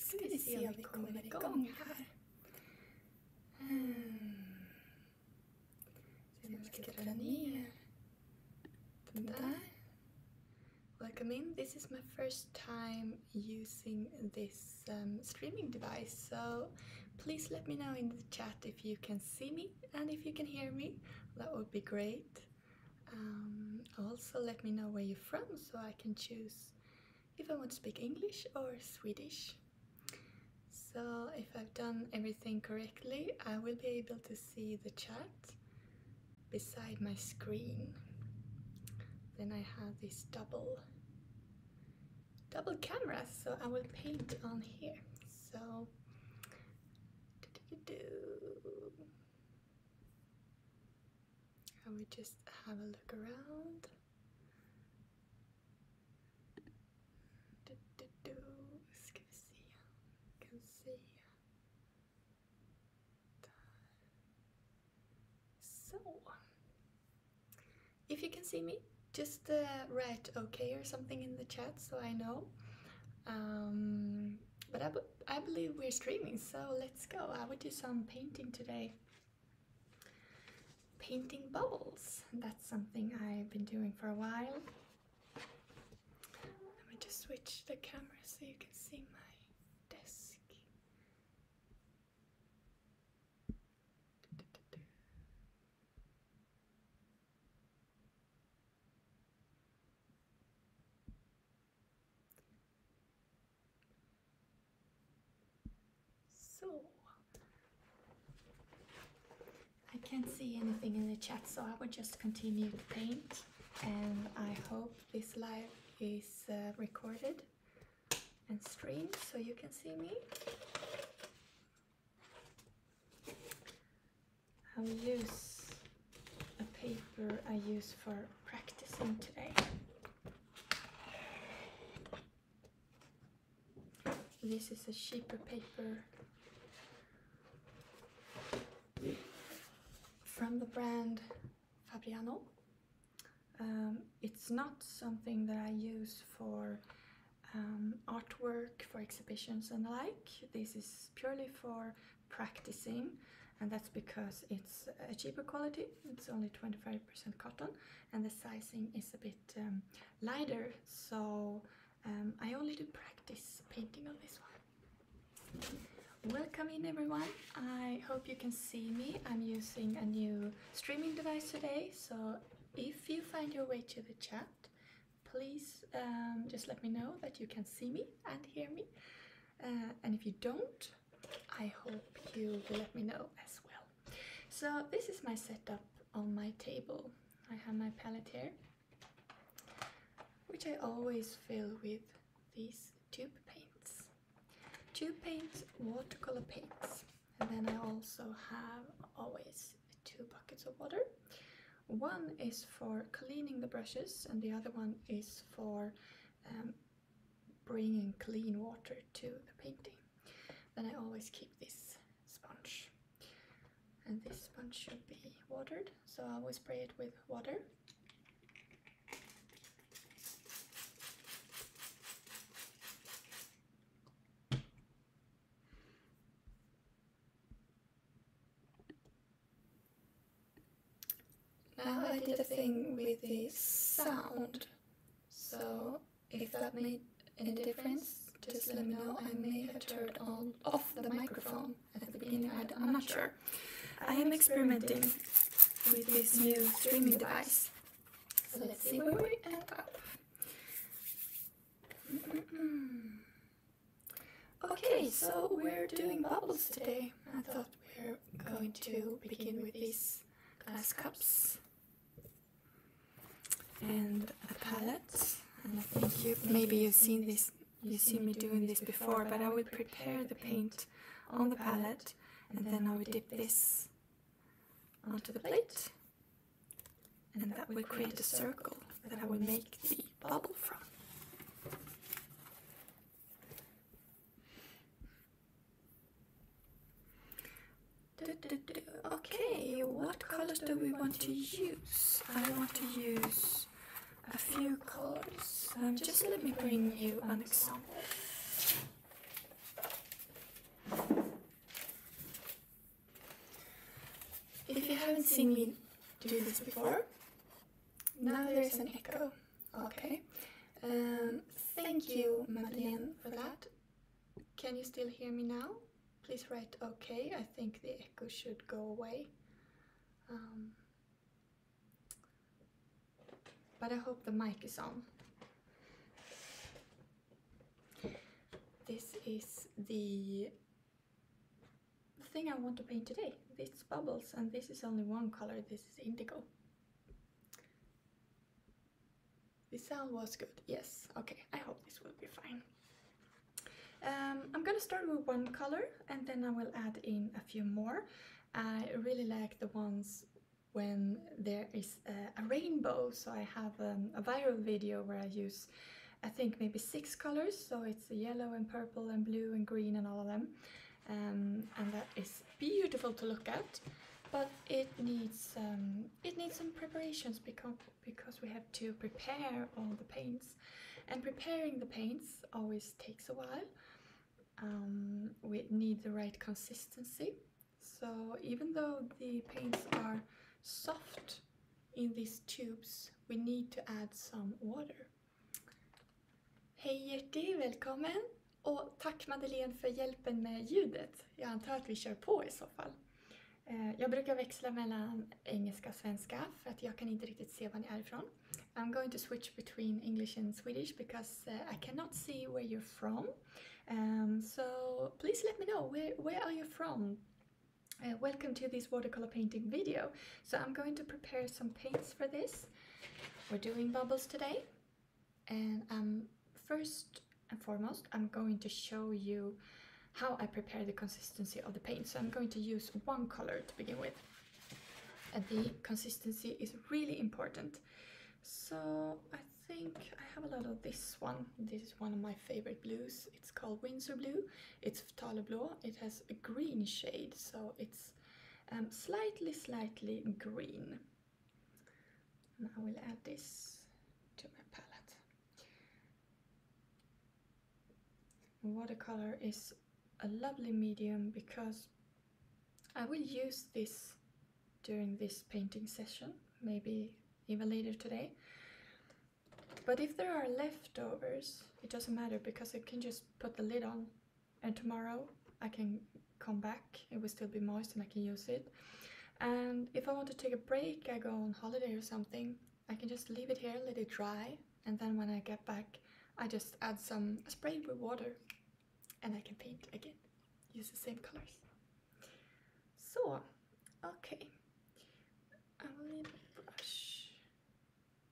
ska vi se om vi kommer igång här. Så jag ska dra ner den där. Welcome in. This is my first time using this streaming device, so please let me know in the chat if you can see me and if you can hear me. That would be great. Also let me know where you're from so I can choose if I want to speak English or Swedish. So if I've done everything correctly, I will be able to see the chat beside my screen. Then I have this double camera, so I will paint on here. So I will just have a look around. Ska vi se. Jag kan se. Där. So if you can see me, just write okay or something in the chat so I know. But I believe we're streaming, so let's go. I will do some painting today. Painting bubbles. That's something I've been doing for a while. Let me just switch the camera so you can see my desk. So I can't see anything in the chat, so I will just continue to paint, and I hope this live is recorded and streamed so you can see me. I will use a paper I use for practicing today. This is a cheaper paper from the brand Fabriano. It's not something that I use for artwork, for exhibitions and the like. This is purely for practicing, and that's because it's a cheaper quality. It's only 25% cotton, and the sizing is a bit lighter, so I only do practice painting on this one. Welcome in everyone. I hope you can see me. I'm using a new streaming device today, so if you find your way to the chat, please just let me know that you can see me and hear me. And if you don't, I hope you will let me know as well. So this is my setup on my table. I have my palette here, which I always fill with these tube paints. Tube paints, watercolor paints, and then I also have always 2 buckets of water. One is for cleaning the brushes and the other one is for bringing clean water to the painting. Then I always keep this sponge, and this sponge should be watered, so I will spray it with water. Now I did a thing with the sound, so if that made any difference, just let me know. I may have turned off the microphone at the beginning, I'm not sure. I am experimenting with this new streaming device, so let's see where we end up. Okay, so we're doing bubbles today. I thought we were going to begin with these glass cups and a palette, and I think maybe you've seen this, you've seen me doing this before, but I will prepare the paint on the palette and then I will dip this onto the plate, and that will create a circle that I will make the bubble from. Okay, what colors do we want to use? I want to use a few colors. Just let me bring you an example. if you haven't seen me do this before, now there's an echo. Okay. Thank you, Madeleine, for that. Can you still hear me now? Please write okay. I think the echo should go away. But I hope the mic is on. This is the thing I want to paint today. These bubbles, and this is only one color. This is indigo. The sound was good. Yes. Okay. I hope this will be fine. I'm gonna start with one color and then I will add in a few more. I really like the ones when there is a rainbow, so I have a viral video where I use, I think, maybe 6 colors, so it's yellow and purple and blue and green and all of them, and that is beautiful to look at, but it needs some preparations because we have to prepare all the paints, and preparing the paints always takes a while. We need the right consistency, so even though the paints are soft in these tubes, we need to add some water. Hej Gertie, välkommen! Och tack Madeleine för hjälpen med ljudet. Jag antar att vi kör på i så fall. Jag brukar växla mellan engelska och svenska för att jag kan inte riktigt se var ni är ifrån. I'm going to switch between English and Swedish because I cannot see where you're from. So please let me know, where are you from? Welcome to this watercolor painting video. So I'm going to prepare some paints for this. We're doing bubbles today, and first and foremost I'm going to show you how I prepare the consistency of the paint. So I'm going to use one color to begin with, and the consistency is really important. So I think I have a lot of this one. This is one of my favorite blues. It's called Winsor Blue. It's Blå. It has a green shade, so it's slightly green. And I will add this to my palette. Watercolor is a lovely medium because I will use this during this painting session, maybe even later today. But if there are leftovers, it doesn't matter because I can just put the lid on and tomorrow I can come back, it will still be moist and I can use it. And if I want to take a break, I go on holiday or something, I can just leave it here, let it dry, and then when I get back I just add some spray with water and I can paint again, use the same colors. So, okay, I will need a brush,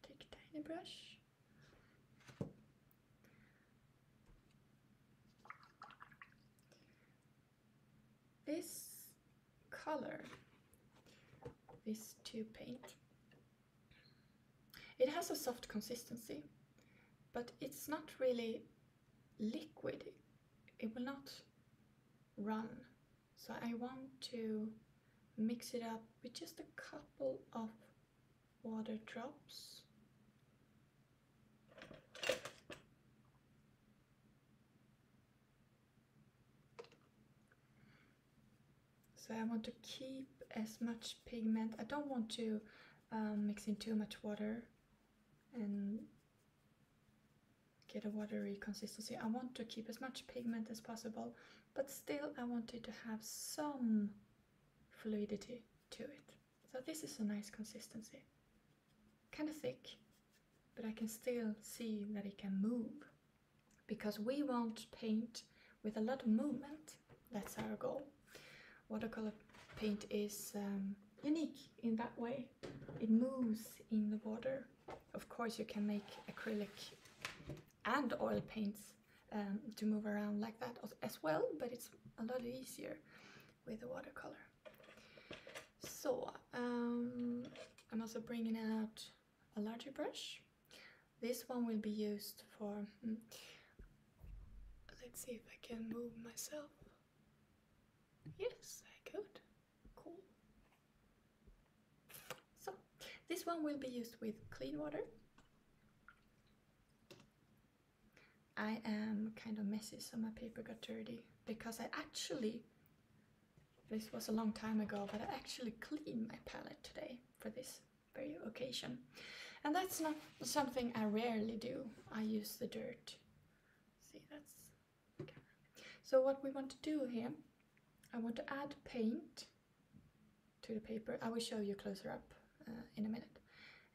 take a tiny brush. This color, this tube paint, it has a soft consistency, but it's not really liquid. It will not run. So I want to mix it up with just a couple of water drops. So I want to keep as much pigment. I don't want to mix in too much water and get a watery consistency. I want to keep as much pigment as possible, but still I want it to have some fluidity to it. So this is a nice consistency. Kind of thick, but I can still see that it can move. Because we want paint with a lot of movement. That's our goal. Watercolor paint is unique in that way. It moves in the water. Of course you can make acrylic and oil paints to move around like that as well, but it's a lot easier with the watercolor. So I'm also bringing out a larger brush. This one will be used for, let's see if I can move myself. Yes, I could. Cool. So, this one will be used with clean water. I am kind of messy, so my paper got dirty because I actually This was a long time ago, but I actually cleaned my palette today for this very occasion. And that's not something I rarely do. I use the dirt. See, that's okay. So what we want to do here, I want to add paint to the paper. I will show you closer up in a minute.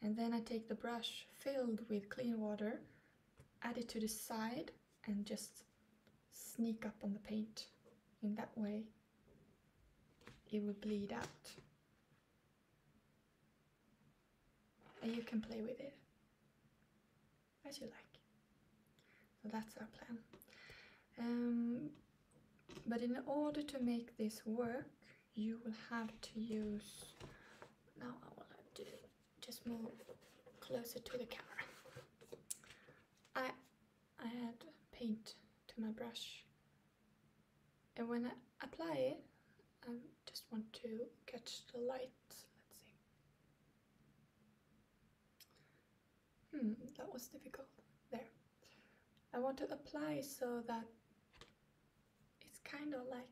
And then I take the brush filled with clean water, add it to the side, and just sneak up on the paint. In that way, it will bleed out. And you can play with it as you like. So that's our plan. But in order to make this work, you will have to use, now I will have to just move closer to the camera. I add paint to my brush, and when I apply it, I just want to catch the light. Let's see. That was difficult. There. I want to apply so that it's kind of like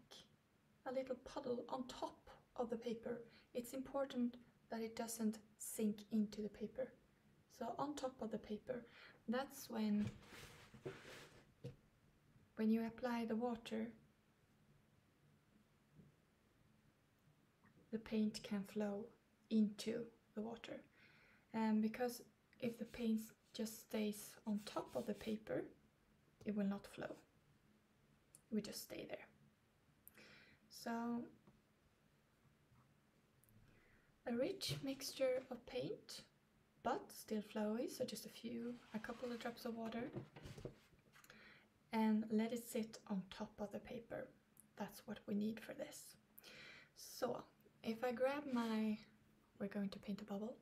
a little puddle on top of the paper. It's important that it doesn't sink into the paper. So on top of the paper, that's when you apply the water, the paint can flow into the water. Because if the paint just stays on top of the paper, it will not flow. It will just stay there. So a rich mixture of paint, but still flowy, so just a couple of drops of water, and let it sit on top of the paper. That's what we need for this. So if I grab we're going to paint a bubble.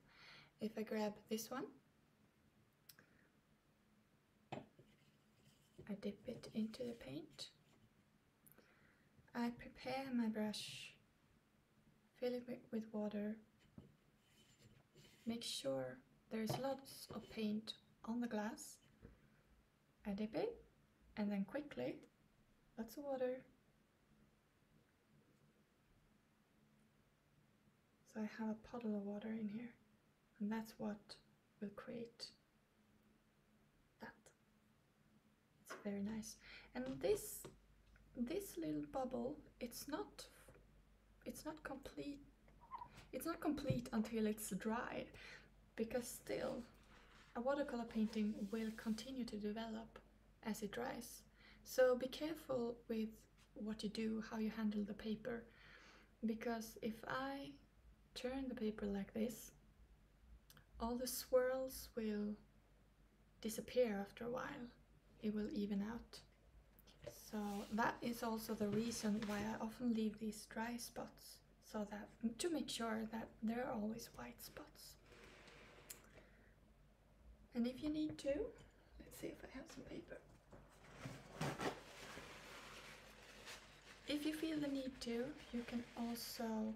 If I grab this one, I dip it into the paint. I prepare my brush, fill it with water, make sure there's lots of paint on the glass. I dip it, and then quickly, lots of water. So I have a puddle of water in here, and that's what will create that. It's very nice. And this little bubble, it's not complete. It's not complete until it's dried, because still a watercolor painting will continue to develop as it dries. So be careful with what you do, how you handle the paper, because if I turn the paper like this, all the swirls will disappear after a while. It will even out. So that is also the reason why I often leave these dry spots, so that to make sure that there are always white spots. And if you need to, let's see if I have some paper. If you feel the need to, you can also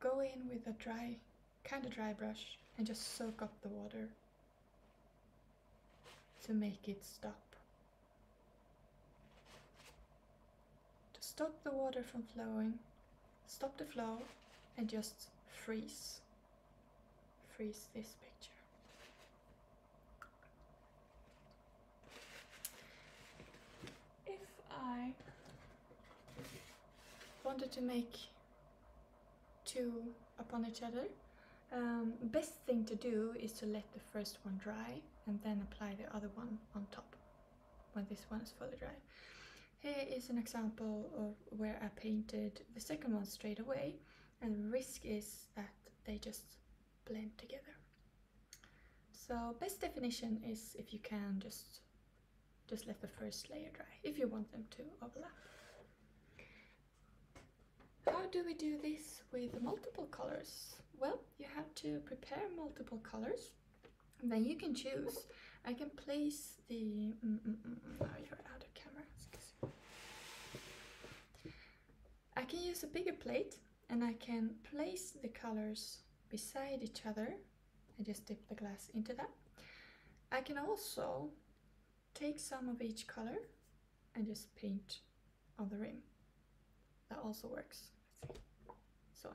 go in with a kind of dry brush and just soak up the water to make it stop. To stop the water from flowing, stop the flow, and just freeze this picture. If I wanted to make two upon each other, best thing to do is to let the first one dry and then apply the other one on top when this one is fully dry. Here is an example of where I painted the second one straight away, and the risk is that they just blend together. So best definition is if you can just let the first layer dry, if you want them to overlap. How do we do this with multiple colors? Well, you have to prepare multiple colors, and then you can choose. I can place the... now you're out of camera. Excuse me. I can use a bigger plate, and I can place the colors beside each other. I just dip the glass into that. I can also take some of each color and just paint on the rim. That also works. So.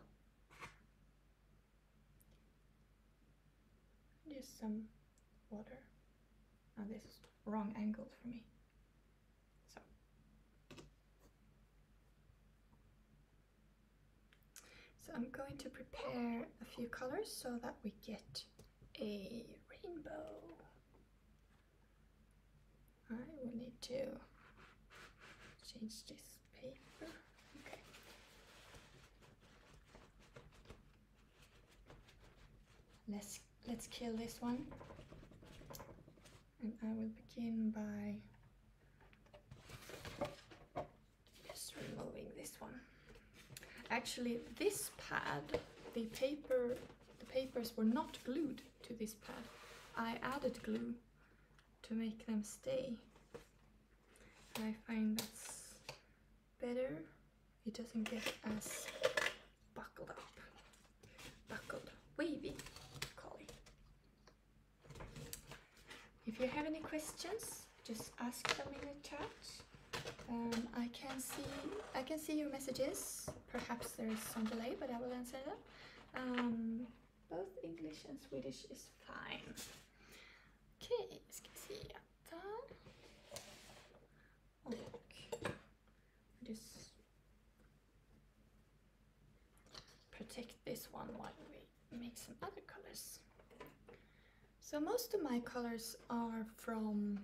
Just some water. Now this is wrong angle for me. So. So I'm going to prepare a few colors so that we get a rainbow. I will need to change this paper. Okay. Let's kill this one. And I will begin by just removing this one. Actually, this pad, the papers were not glued to this pad. I added glue to make them stay. I find that's better. It doesn't get as buckled up. Buckled, wavy, call it. If you have any questions, just ask them in the chat. I can see your messages. Perhaps there is some delay, but I will answer them. Both English and Swedish is fine. Okej, ska vi se där. Och just protect this one while we make some other colors. So most of my colors are from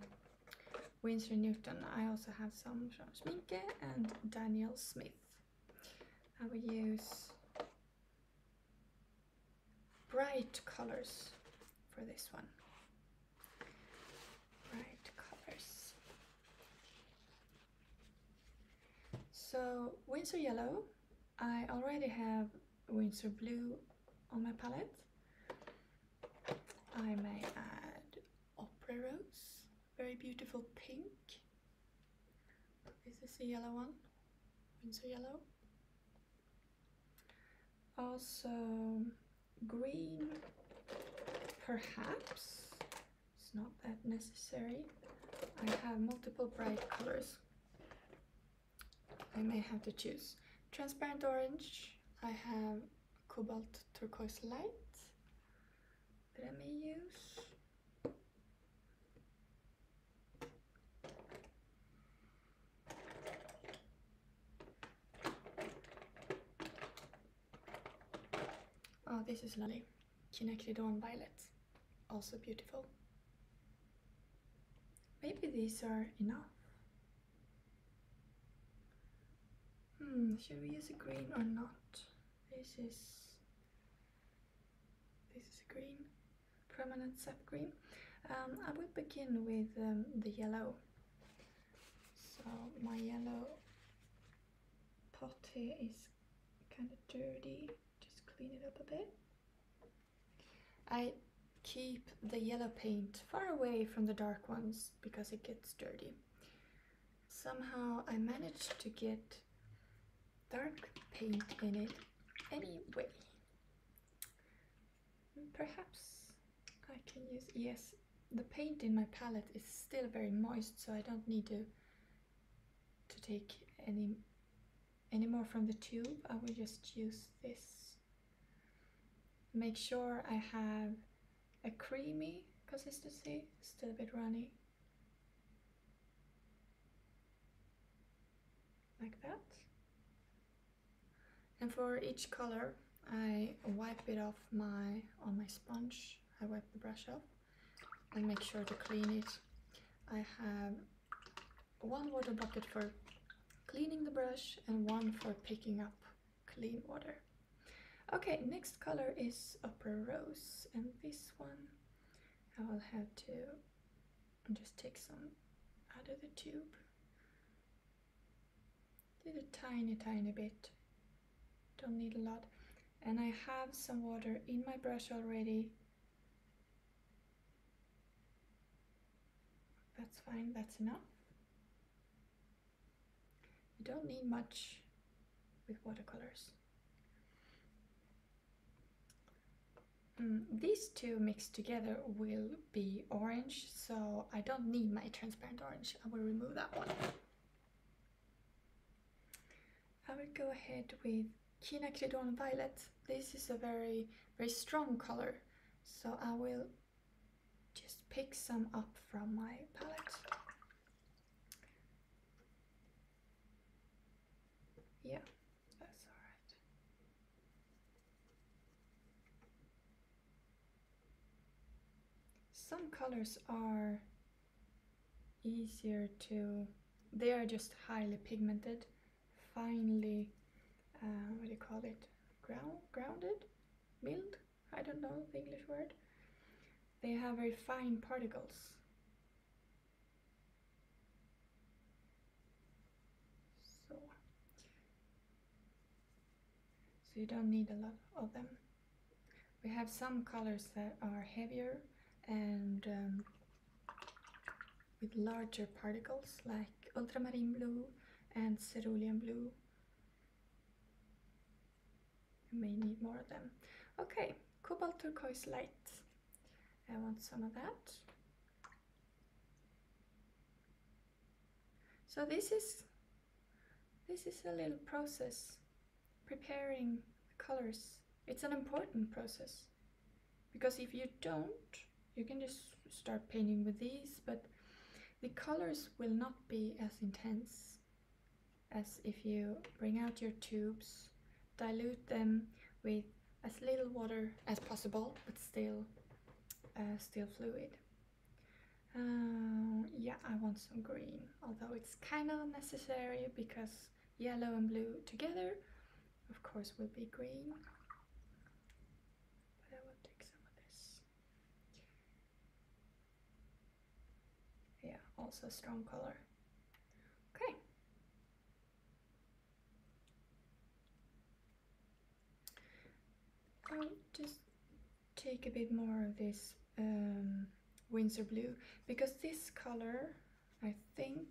Winsor Newton. I also have some from Sminke and Daniel Smith. I will use bright colors for this one. Bright colors. So Winsor Yellow, I already have Winsor Blue on my palette. I may add Opera Rose, very beautiful pink. This is a yellow one, Winsor Yellow. Also green, perhaps, it's not that necessary. I have multiple bright colors. I may have to choose. Transparent orange, I have Cobalt Turquoise Light that I may use. Oh, this is lovely. Quinacridone Violet, also beautiful. Maybe these are enough. Should we use a green or not? This is a green, permanent Sap Green. I will begin with the yellow. So my yellow pot here is kind of dirty. Just clean it up a bit. I keep the yellow paint far away from the dark ones because it gets dirty. Somehow I managed to get dark paint in it anyway. Any I can use, yes, the paint in my palette is still very moist, so I don't need to take any more from the tube. I will just use this. Make sure I have a creamy consistency, still a bit runny. Like that. And for each color, I wipe it off on my sponge. I wipe the brush off and make sure to clean it. I have one water bucket for cleaning the brush and one for picking up clean water. Okay, next color is Opera Rose, and this one I will have to just take some out of the tube. Did a tiny bit, don't need a lot. And I have some water in my brush already. That's fine, that's enough. You don't need much with watercolors. These two mixed together will be orange, so I don't need my transparent orange. I will remove that one. I will go ahead with Quinacridone Violet. This is a very, very strong color, so I will just pick some up from my palette. Yeah, that's all right. Some colors are easier to, they are just highly pigmented, finely, what do you call it, grounded, milled, I don't know the English word. They have very fine particles. So you don't need a lot of them. We have some colors that are heavier and with larger particles, like ultramarine blue and cerulean blue. You may need more of them. Okay, Cobalt turquoise light. I want some of that. So this is a little process, preparing the colors. It's an important process, because if you don't, you can just start painting with these, but the colors will not be as intense as if you bring out your tubes, dilute them with as little water as possible, but still fluid. Yeah, I want some green, although it's kind of necessary because yellow and blue together, of course, will be green. But I will take some of this. Yeah, also a strong color. Okay. I'll just take a bit more of this Winsor blue, because this color, I think,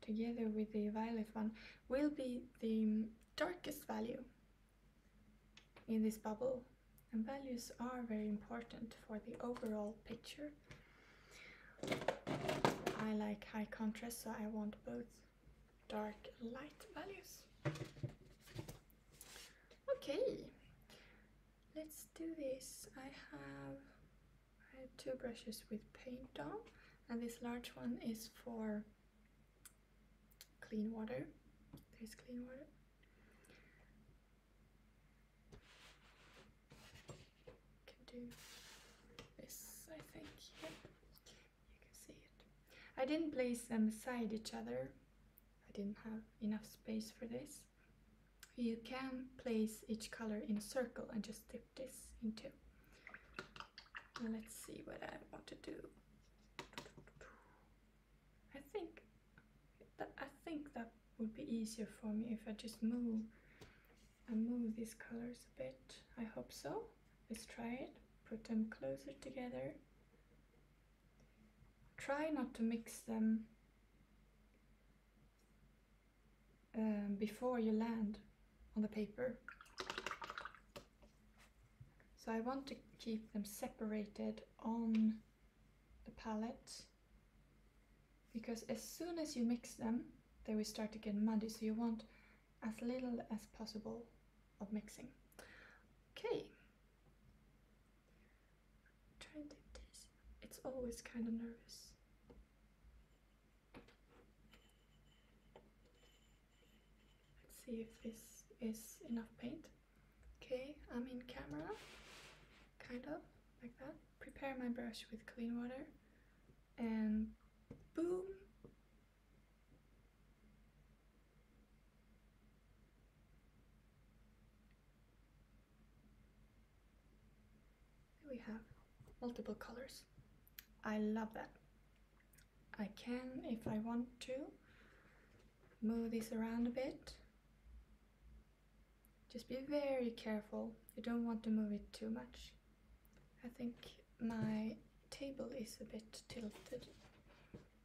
together with the violet one, will be the darkest value in this bubble, and values are very important for the overall picture. I like high contrast, so I want both dark and light values. Okay, let's do this. I have 2 brushes with paint on, and this large one is for clean water. There's clean water. Can do this, I think. Yeah, you can see it. I didn't place them beside each other. I didn't have enough space for this. You can place each color in a circle and just dip this into. Let's see what I want to do. I think that would be easier for me if I just move these colors a bit. I hope so. Let's try it. Put them closer together. Try not to mix them before you land on the paper. So I want to keep them separated on the palette, because as soon as you mix them, they will start to get muddy, so you want as little as possible of mixing. Okay. Try and do this. It's always kind of nervous. Let's see if this is enough paint. Okay, I'm in camera. Kind of like that. Prepare my brush with clean water and boom. There we have multiple colors. I love that. I can, if I want to, move this around a bit. Just be very careful. You don't want to move it too much. I think my table is a bit tilted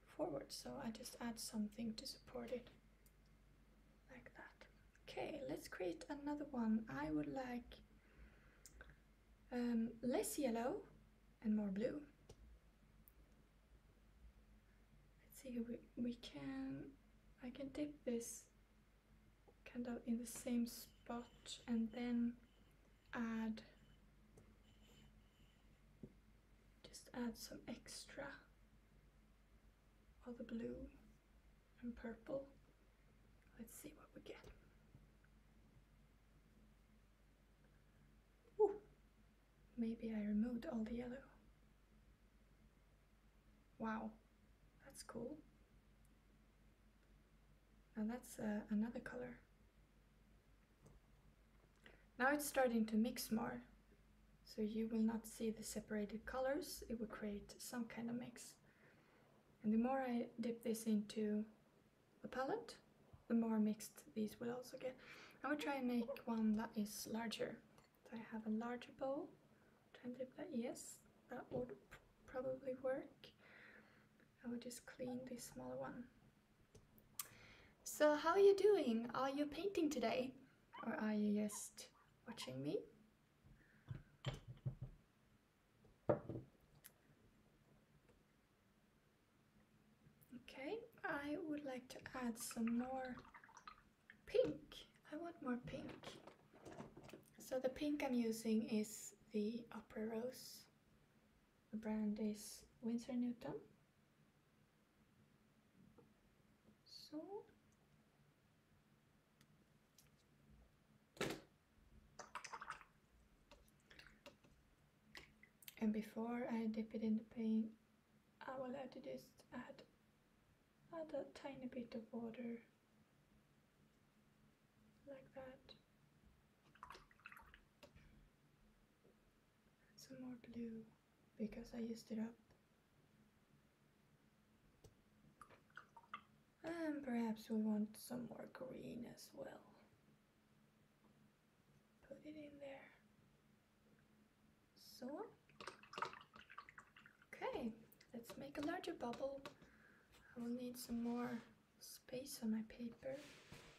forward, so I just add something to support it, like that. Okay, let's create another one. I would like less yellow and more blue. Let's see, I can dip this kind of in the same spot, and then just add some extra of the blue and purple. Let's see what we get. Ooh, maybe I removed all the yellow. Wow, that's cool. And that's another color. Now it's starting to mix more, so you will not see the separated colors. It will create some kind of mix. And the more I dip this into the palette, the more mixed these will also get. I will try and make one that is larger. So I have a larger bowl. Try and dip that. Yes, that would probably work. I will just clean this smaller one. So how are you doing? Are you painting today? Or are you just watching me? Okay, I would like to add some more pink. I want more pink. So the pink I'm using is the Opera Rose. The brand is Winsor Newton. So and before I dip it in the paint, I will have to just add a tiny bit of water, like that. Some more blue, because I used it up. And perhaps we want some more green as well. Put it in there. So. Okay, let's make a larger bubble. I will need some more space on my paper.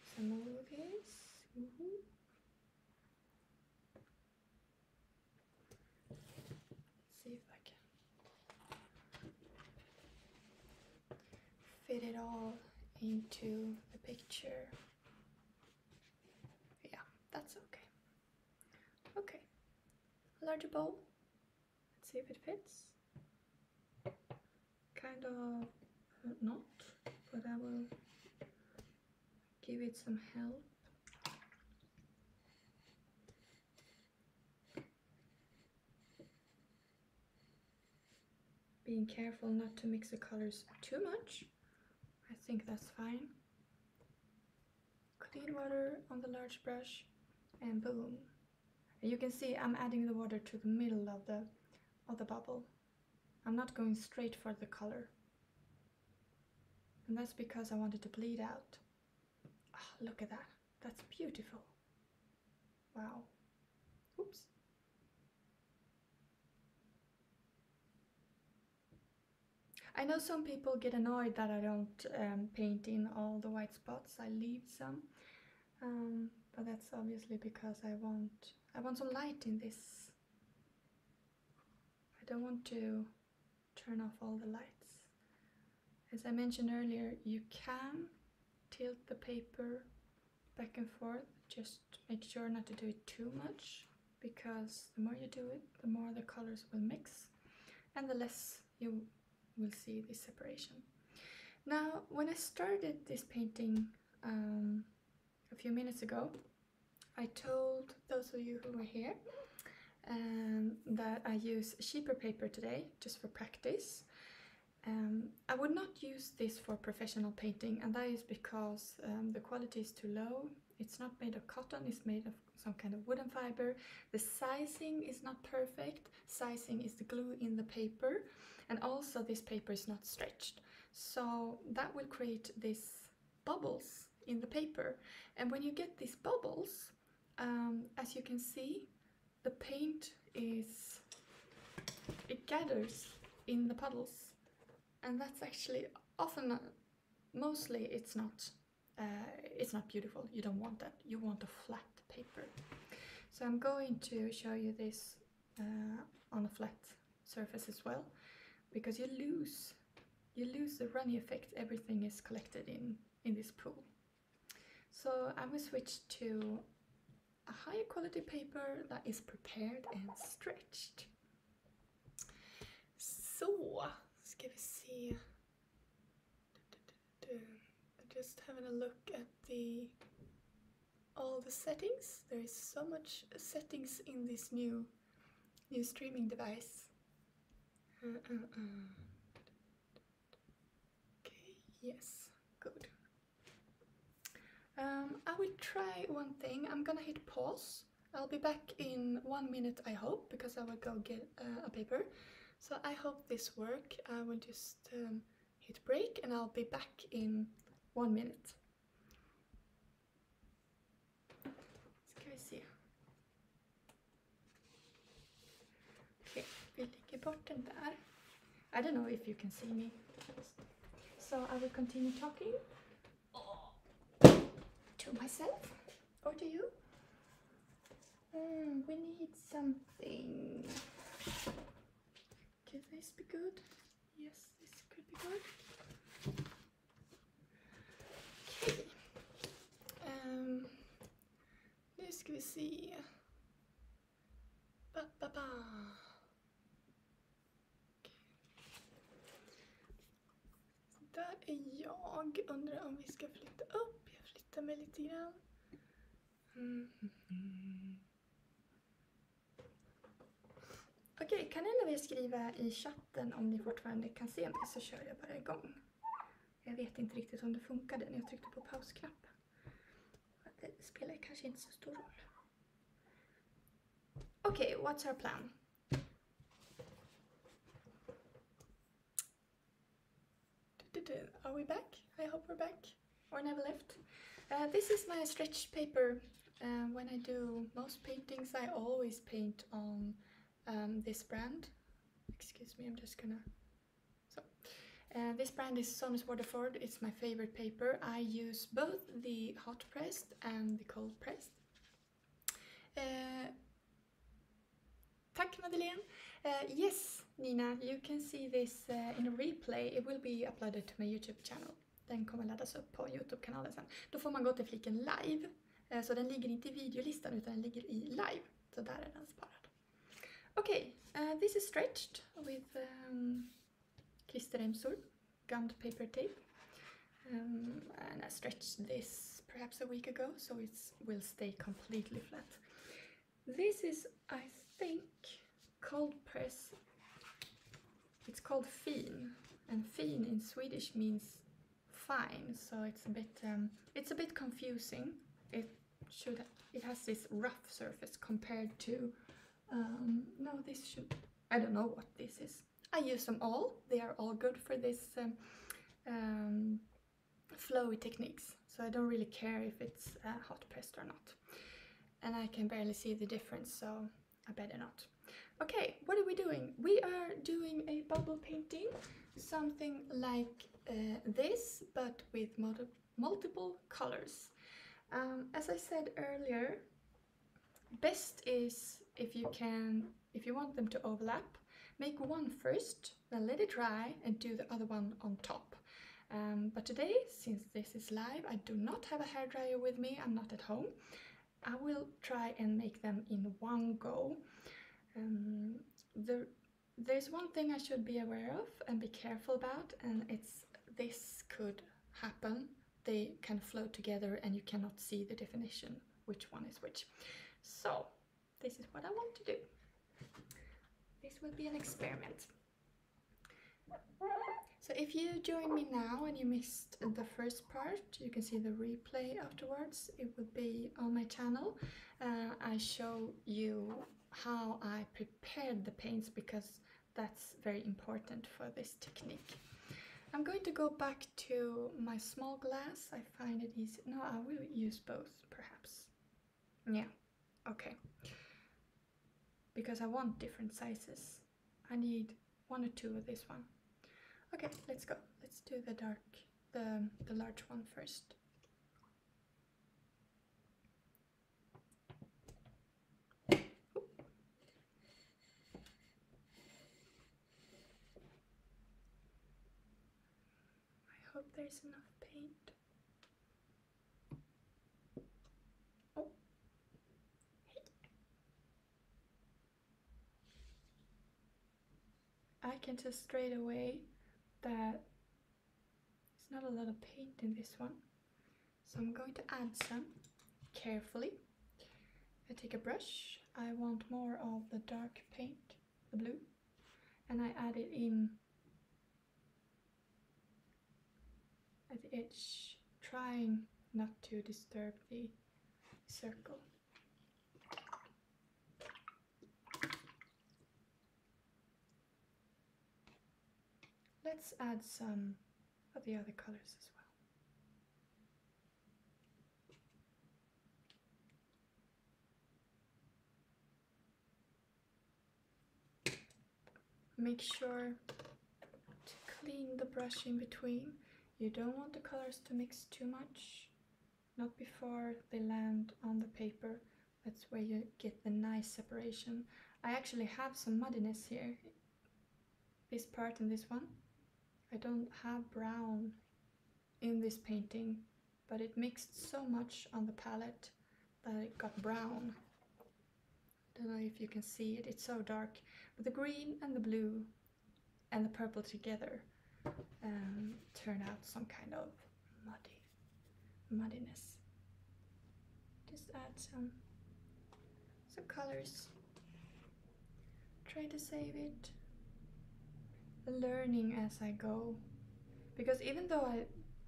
So move this. Let's see if I can fit it all into the picture. Yeah, that's okay. Okay, larger bowl. Let's see if it fits. Kind of not, but I will give it some help. Being careful not to mix the colors too much. I think that's fine. Clean water on the large brush, and boom. And you can see I'm adding the water to the middle of the bubble. I'm not going straight for the color. And that's because I wanted to bleed out. Oh, look at that. That's beautiful. Wow. Oops. I know some people get annoyed that I don't paint in all the white spots. I leave some. But that's obviously because I want some light in this. I don't want to turn off all the lights. As I mentioned earlier, you can tilt the paper back and forth. Just make sure not to do it too much, because the more you do it, the more the colors will mix and the less you will see this separation. Now, when I started this painting a few minutes ago, I told those of you who were here that I use cheaper paper today, just for practice. I would not use this for professional painting, and that is because the quality is too low. It's not made of cotton, it's made of some kind of wooden fiber. The sizing is not perfect. Sizing is the glue in the paper, and also this paper is not stretched. So that will create these bubbles in the paper. And when you get these bubbles, as you can see, the paint it gathers in the puddles. And that's actually often, mostly it's not beautiful. You don't want that. You want a flat paper. So I'm going to show you this on a flat surface as well, because you lose the runny effect. Everything is collected in this pool. So I will switch to a higher quality paper that is prepared and stretched. Så, ska vi se. Just having a look at all the settings. There is so much settings in this new streaming device. Okay, yes, good. I will try one thing. I'm gonna hit pause. I'll be back in 1 minute, I hope, because I will go get a paper. So I hope this works. I will just hit break and I'll be back in 1 minute. Ska vi se. Okay, vi lägger bort den där. I don't know if you can see me. So I will continue talking to myself or to you. We need something. Could this be good? Yes, this could be good. Okay. Nu ska vi se. Okay. Där är jag. Undrar om vi ska flytta upp. Jag flyttar mig lite grann. Okej, kan en av er skriva i chatten om ni fortfarande kan se mig, så kör jag bara igång. Jag vet inte riktigt om det funkade när jag tryckte på pausknappen. Det spelar kanske inte så stor roll. Okej, what's our plan? Are we back? I hope we're back. Or never left. This is my stretched paper. When I do most paintings, I always paint on this brand. Excuse me, I'm just gonna... So, this brand is Sonus Waterford. It's my favorite paper. I use both the hot pressed and the cold pressed. Tack Madeleine. Yes, Nina, you can see this in a replay. It will be uploaded to my YouTube channel. Den kommer laddas upp på YouTube-kanalen sen. Då får man gå till fliken live. Så den ligger inte i videolistan utan den ligger i live. Så där är den sparad. Okay, this is stretched with klisterremsor, gummed paper tape. And I stretched this perhaps a week ago, so it will stay completely flat. This is, I think, cold press. It's called fin, and fin in Swedish means fine, so it's a bit confusing. It has this rough surface compared to no, this should, I don't know what this is. I use them all. They are all good for this flowy techniques, so I don't really care if it's hot pressed or not. And I can barely see the difference, so I better not. Okay, what are we doing? We are doing a bubble painting, something like this, but with multiple colors. As I said earlier, best is if you want them to overlap, make one first, then let it dry and do the other one on top. But today, since this is live, I do not have a hairdryer with me, I'm not at home. I will try and make them in one go. There's one thing I should be aware of and be careful about, and it's this could happen. They can flow together and you cannot see the definition, which one is which. So, this is what I want to do. This will be an experiment. So if you join me now and you missed the first part, you can see the replay afterwards. It will be on my channel. I show you how I prepared the paints because that's very important for this technique. I'm going to go back to my small glass. I find it easy. No, I will use both, perhaps. Yeah, okay. Because I want different sizes. I need 1 or 2 of this one. Okay, let's go. Let's do the large one first. I hope there's enough paint. can tell straight away that there's not a lot of paint in this one. So I'm going to add some carefully. I take a brush. I want more of the dark paint, the blue, and I add it in at the edge, trying not to disturb the circle. Let's add some of the other colors as well. Make sure to clean the brush in between. You don't want the colors to mix too much, not before they land on the paper. That's where you get the nice separation. I actually have some muddiness here. This part and this one. I don't have brown in this painting, but it mixed so much on the palette that it got brown. Don't know if you can see it, it's so dark. But the green and the blue and the purple together turn out some kind of muddiness. Just add some colors. Try to save it. Learning as I go, because even though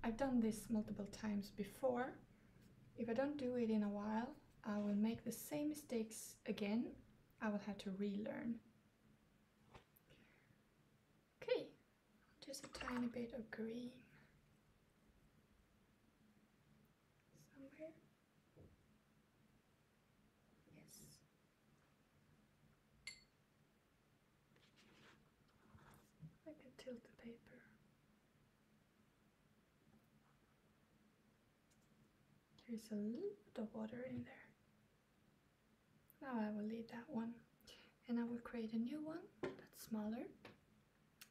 I've done this multiple times before, if I don't do it in a while, I will make the same mistakes again. I will have to relearn. Okay, just a tiny bit of green somewhere. Yes. I can tilt the paper. There's a lot of water in there. Now I will leave that one, and I will create a new one that's smaller.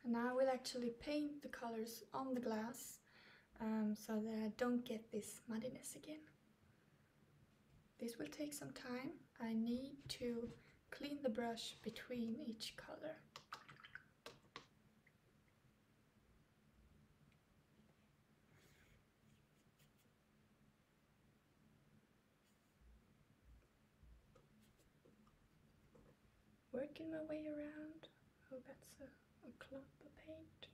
And now I will actually paint the colors on the glass so that I don't get this muddiness again. This will take some time. I need to clean the brush between each color. Working my way around. Oh, that's a clump of paint.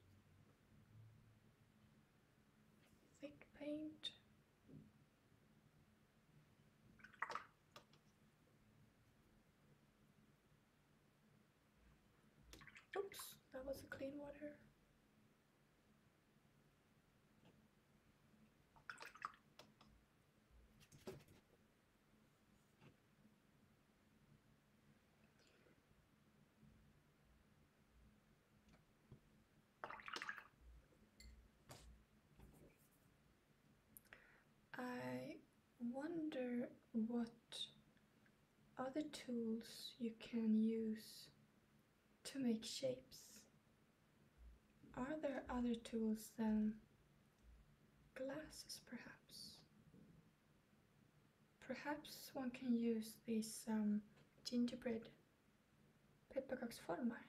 Thick paint. Oops, that was a clean water. I wonder what other tools you can use to make shapes. Are there other tools than glasses, perhaps? Perhaps one can use these gingerbread pepparkaksformar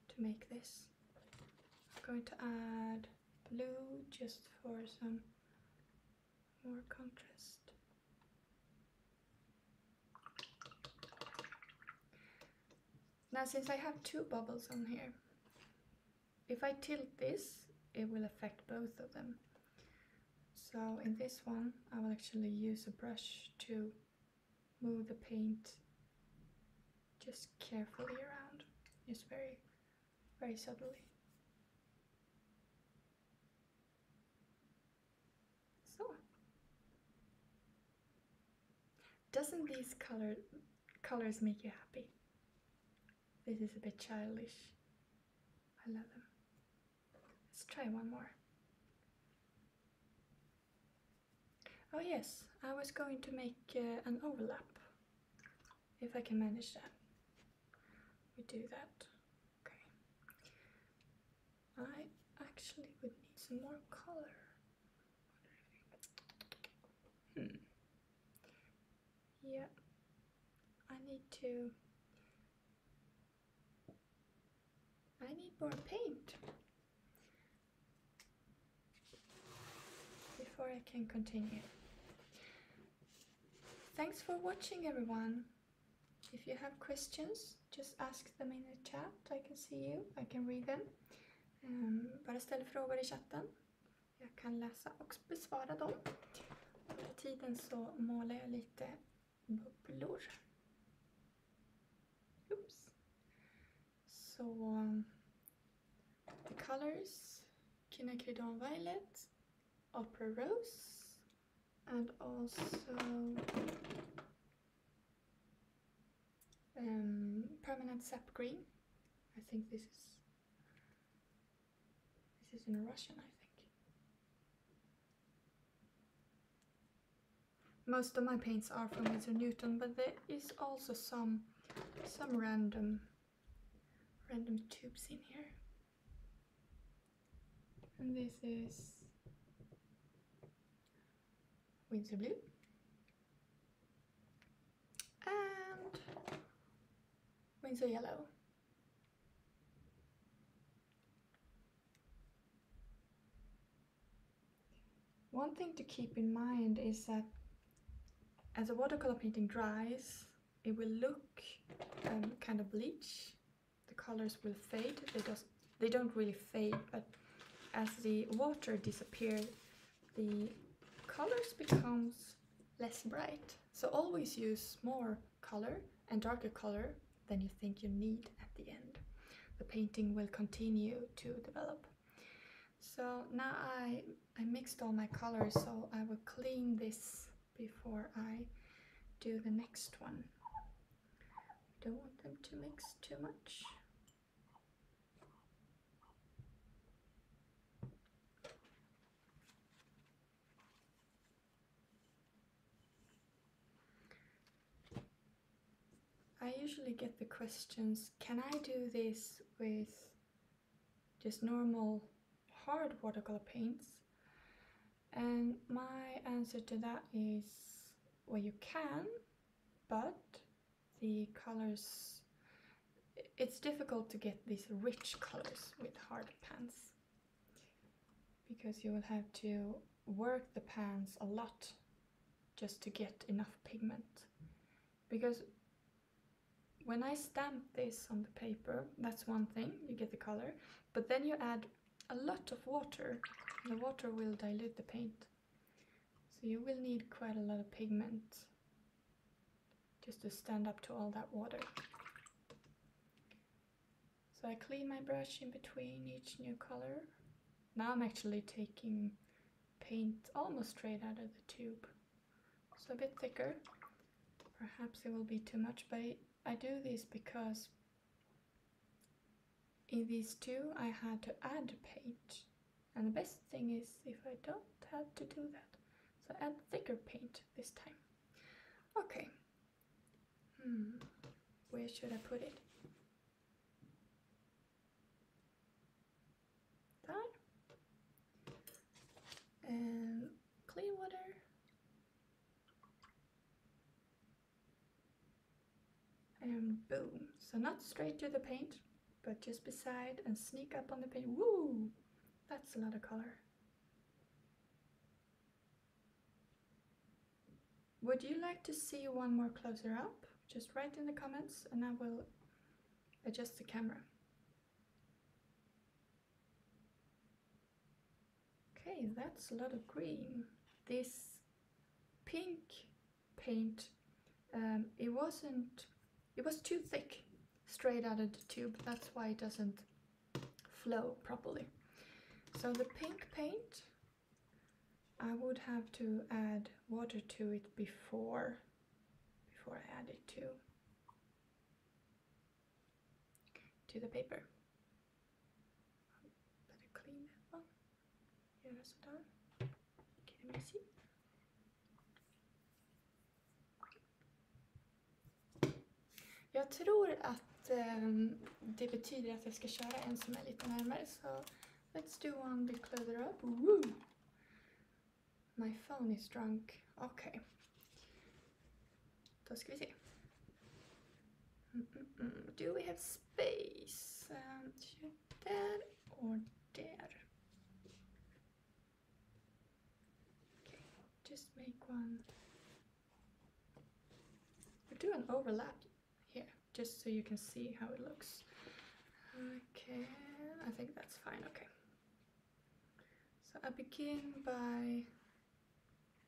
to make this. I'm going to add blue just for some more contrast. Now, since I have two bubbles on here, if I tilt this, it will affect both of them. So in this one, I will actually use a brush to move the paint just carefully around, just very, very subtly. So, doesn't these colors make you happy? This is a bit childish. I love them. Let's try one more. Oh yes, I was going to make an overlap, if I can manage that. We do that. Okay. I actually would need some more color. Yeah, I need to I need more paint before I can continue. Thanks for watching, everyone. If you have questions, just ask them in the chat. I can see you, I can read them. Bara ställ frågor i chatten. Jag kan läsa och besvara dem. Under tiden så målar jag lite bubblor. Oops. So the colors: Quinacridone Violet, Opera Rose, and also permanent Sap Green. I think this is in Russian, I think. Most of my paints are from Winsor Newton, but there is also some random tubes in here. And this is Winsor Blue and Winsor Yellow. One thing to keep in mind is that as a watercolor painting dries, it will look kind of bleach. The colors will fade. They don't really fade, but as the water disappears, the colors becomes less bright. So always use more color and darker color than you think you need at the end. The painting will continue to develop. So now I mixed all my colors, so I will clean this before I do the next one. Don't want them to mix too much. I usually get the questions, can I do this with just normal hard watercolor paints? And my answer to that is, well, you can, but the colors, it's difficult to get these rich colors with hard pans, because you will have to work the pans a lot just to get enough pigment. Because when I stamp this on the paper, that's one thing, you get the color, but then you add a lot of water, and the water will dilute the paint. So you will need quite a lot of pigment just to stand up to all that water. So I clean my brush in between each new color. Now I'm actually taking paint almost straight out of the tube. So a bit thicker. Perhaps it will be too much, but I do this because in these two I had to add paint. And the best thing is if I don't have to do that. So add thicker paint this time. Okay. Where should I put it? There. And clean water. And boom. So not straight to the paint, but just beside and sneak up on the paint. Woo! That's a lot of color. Would you like to see one more closer up? Just write in the comments and I will adjust the camera. Okay, that's a lot of green. This pink paint, it was too thick straight out of the tube. That's why it doesn't flow properly. So the pink paint, I would have to add water to it before I add it to the paper. Better clean that one. Göra sådär. Kan ni se? Jag tror att det betyder att jag ska köra en som är lite närmare, så let's do one bit closer up. Woo! My phone is drunk. Okay. Då ska vi se. Do we have space? There or there? Okay, just make one. We'll do an overlap here, just so you can see how it looks. Okay, I think that's fine. Okay. So I begin by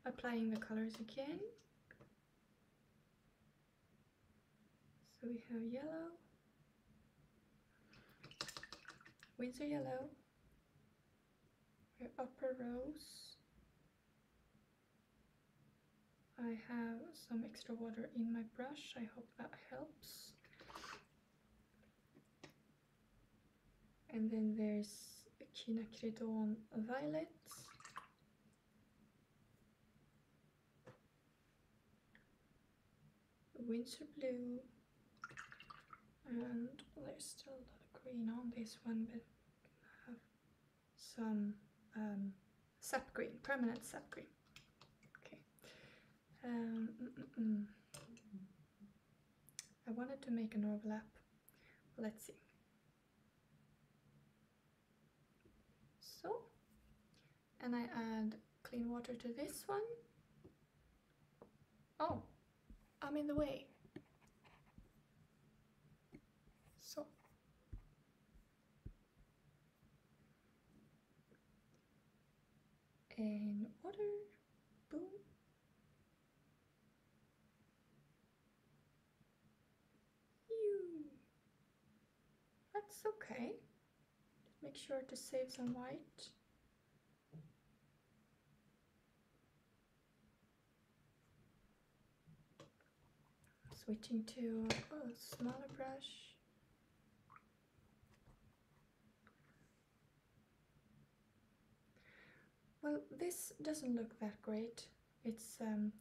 applying the colors again. So we have yellow, Winsor Yellow, we have upper rose. I have some extra water in my brush, I hope that helps. And then there's Quinacridone Violet. Winsor Blue. And there's still a lot of green on this one, but I have some Sap Green, permanent Sap Green. Okay. I wanted to make an overlap. Let's see. So, and I add clean water to this one. Oh, I'm in the way. So, and water, boom. That's okay. Make sure to save some white. Switching to a smaller brush. Well, this doesn't look that great. It's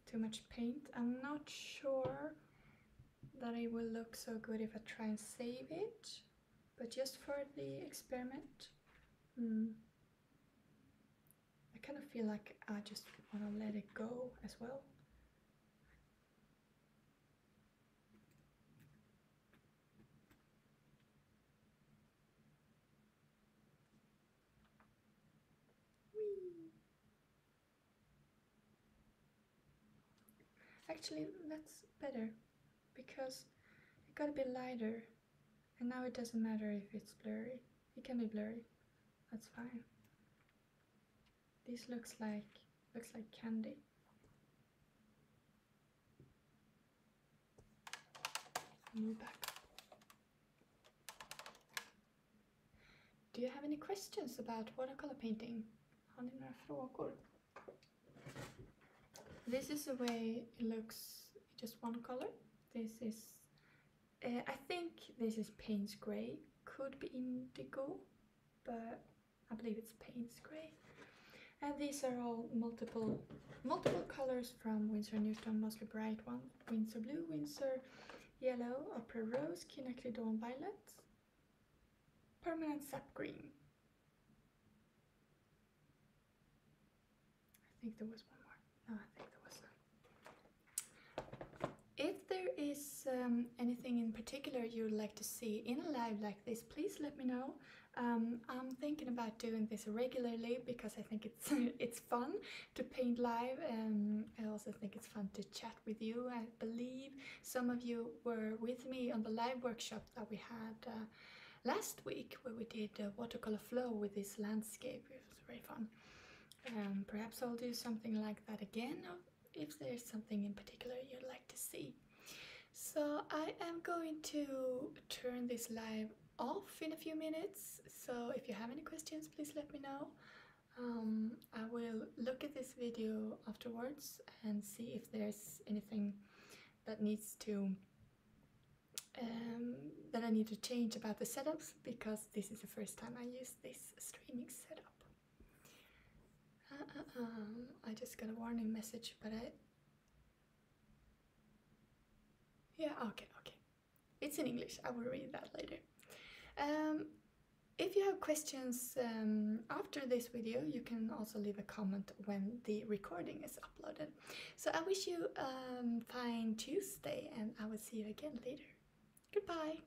too much paint. I'm not sure that it will look so good if I try and save it, but just for the experiment. I kind of feel like I just want to let it go as well. Actually, that's better, because it got a bit lighter, and now it doesn't matter if it's blurry. It can be blurry, that's fine. This looks like candy. Move back. Do you have any questions about watercolor painting? Har ni några frågor? This is the way it looks, just one color. This is, I think this is Payne's Gray. Could be indigo, but I believe it's Payne's Gray. And these are all multiple colors from Winsor Newton, mostly bright ones. Winsor Blue, Winsor Yellow, Upper Rose, Quinacridone Violet, permanent Sap Green. I think there was one more. No, I think there was none. If there is anything in particular you would like to see in a live like this, please let me know. I'm thinking about doing this regularly because I think it's fun to paint live. I also think it's fun to chat with you. I believe some of you were with me on the live workshop that we had last week, where we did a watercolor flow with this landscape. It was very fun. Perhaps I'll do something like that again, if there's something in particular you'd like to see. So I am going to turn this live off in a few minutes, so if you have any questions, please let me know. I will look at this video afterwards and see if there's anything that needs to that I need to change about the setups, because this is the first time I use this streaming setup. I just got a warning message, but okay. It's in English. I will read that later. If you have questions after this video, you can also leave a comment when the recording is uploaded. So I wish you a fine Tuesday, and I will see you again later. Goodbye!